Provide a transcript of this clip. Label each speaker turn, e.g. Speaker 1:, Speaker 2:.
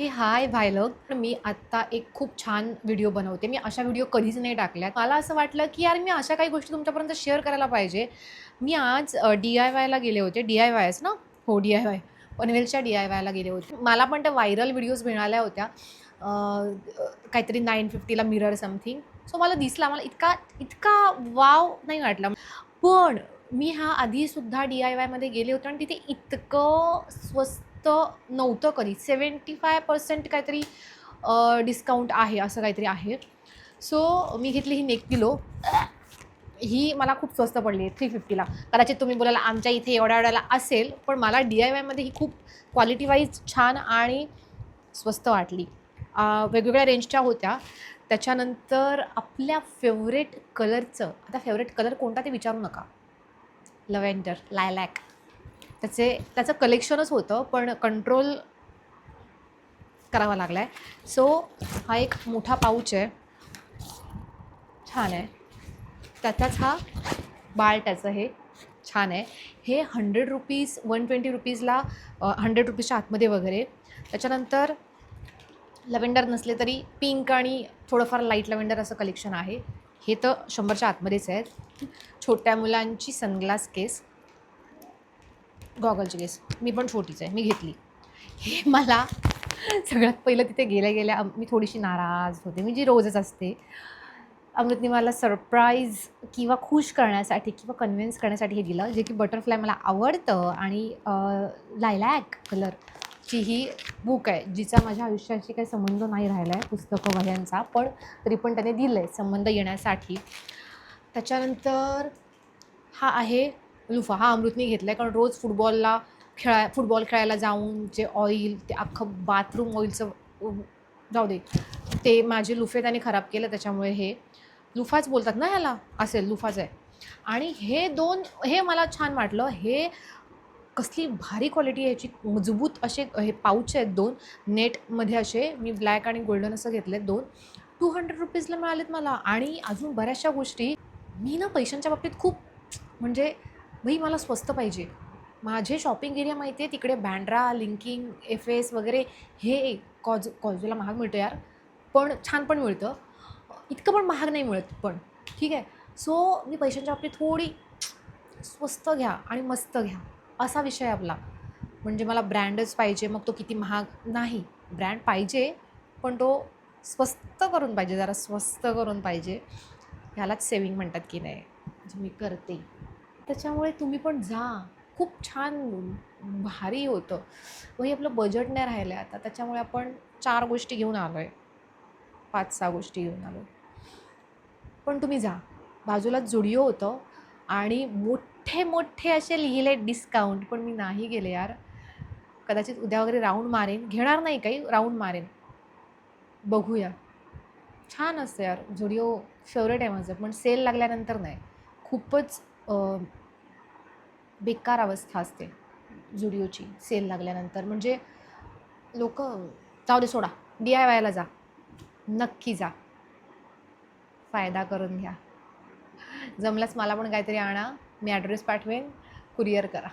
Speaker 1: हे हाय व्हायलग. मी आत्ता एक खूप छान व्हिडिओ बनवते. मी अशा व्हिडिओ कधीच नाही टाकल्यात. मला असं वाटलं, की यार मी अशा काही गोष्टी तुमच्यापर्यंत शेअर करायला पाहिजे. मी आज DIYला गेले होते. DIYच ना? हो, DIY. पनवेलच्या DIYला गेले होते. मला पण त्या व्हायरल व्हिडिओज मिळाल्या होत्या. काहीतरी 950ला मिरर समथिंग. सो मला दिसला. मला इतका इतका वॉव नाही वाटला. पण मी आधीसुद्धा DIYमध्ये गेले होते आणि तिथे इतकं स्वस्त नव्हतं कधी. 75% काहीतरी डिस्काउंट आहे, असं काहीतरी आहे. सो मी घेतली ही नेक पिलो. ही मला खूप स्वस्त पडली आहे 350ला. कदाचित तुम्ही बोलाल आमच्या इथे एवढ्या एवढ्याला असेल, पण मला DIYमध्ये ही खूप क्वालिटी वाईज छान आणि स्वस्त वाटली. वेगवेगळ्या रेंजच्या होत्या. त्याच्यानंतर आपल्या फेवरेट कलरचं, आता फेवरेट कलर कोणता ते विचारू नका. Lavender, lilac. त्याचं कलेक्शनच होतं, पण कंट्रोल करावा लागला आहे. सो हा एक मोठा पाऊच आहे, छान आहे. त्याचाच हा बाळ त्याचं हे छान आहे. हे ₹100 ₹120ला 100 रुपीजच्या आतमध्ये वगैरे. त्याच्यानंतर लव्हेंडर नसले तरी पिंक आणि थोडंफार लाईट लव्हेंडर असं कलेक्शन आहे. हे तर 100च्या आतमध्येच आहेत. छोट्या मुलांची सनग्लास केस, गॉगलची केस. मी पण छोटीच आहे, मी घेतली. हे मला सगळ्यात पहिलं तिथे गेल्या मी थोडीशी नाराज होते, मी जी रोजच असते. अमृतने मला सरप्राईज किंवा खुश करण्यासाठी किंवा कन्व्हिन्स करण्यासाठी हे दिलं, जे की बटरफ्लाय मला आवडतं. आणि लायलॅक कलरची ही बुक आहे, जिचा माझ्या आयुष्याशी काही संबंध नाही राहिला आहे, पुस्तकं वह्यांचा, पण तरी पण त्याने दिलं आहे संबंध येण्यासाठी. त्याच्यानंतर हा आहे लुफा. हा अमृतने घेतला आहे, कारण रोज फुटबॉल खेळायला जाऊन जे ऑइल, ते अख्खं बाथरूम ऑइलचं जाऊ दे, ते माझे लुफे त्याने खराब केलं. त्याच्यामुळे हे लुफाच बोलतात ना ह्याला, असेल लुफाच आहे. आणि हे मला छान वाटलं. हे कसली भारी क्वालिटी आहे याची, मजबूत असे हे पाऊच आहेत 2 नेटमध्ये असे. मी ब्लॅक आणि गोल्डन असं घेतलेत 2. ₹200ला मिळालेत मला. आणि अजून बऱ्याचशा गोष्टी. मी ना पैशांच्या बाबतीत खूप, म्हणजे भाई मला स्वस्त पाहिजे. माझे शॉपिंग एरिया माहिती आहे तिकडे बँड्रा, लिंकिंग, FS वगैरे. हे कॉजवेला महाग मिळतं यार, पण छान पण मिळतं. इतकं पण महाग नाही मिळत पण, ठीक आहे. सो मी पैशांच्या बाबतीत थोडी स्वस्त घ्या आणि मस्त घ्या, असा विषय आपला. म्हणजे मला ब्रँडच पाहिजे, मग तो किती महाग नाही. ब्रँड पाहिजे, पण तो स्वस्त करून पाहिजे, जरा स्वस्त करून पाहिजे. ह्यालाच सेविंग म्हणतात की नाही, म्हणजे मी करते. त्याच्यामुळे तुम्ही पण जा, खूप छान भारी होतं. मग हे आपलं बजेट नाही राहिलं आहे आता, त्याच्यामुळे आपण 4 गोष्टी घेऊन आलो आहे, 5-6 गोष्टी घेऊन आलो. पण तुम्ही जा. बाजूलाच झुडिओ होतं आणि मोठे मोठे असे लिहिले डिस्काउंट, पण मी नाही गेले यार. कदाचित उद्या वगैरे राऊंड मारेन, घेणार नाही काही, राऊंड मारेन, बघूया. छान असतं यार झुडिओ, फेवरेट आहे माझं. पण सेल लागल्यानंतर नाही, खूपच बेकार अवस्था असते झुडिओची सेल लागल्यानंतर. म्हणजे लोक, जाऊ दे सोडा, DIYला जा, नक्की जा, फायदा करून घ्या. जमल्यास मला पण काहीतरी आणा, मी ॲड्रेस पाठवेन, कुरिअर करा.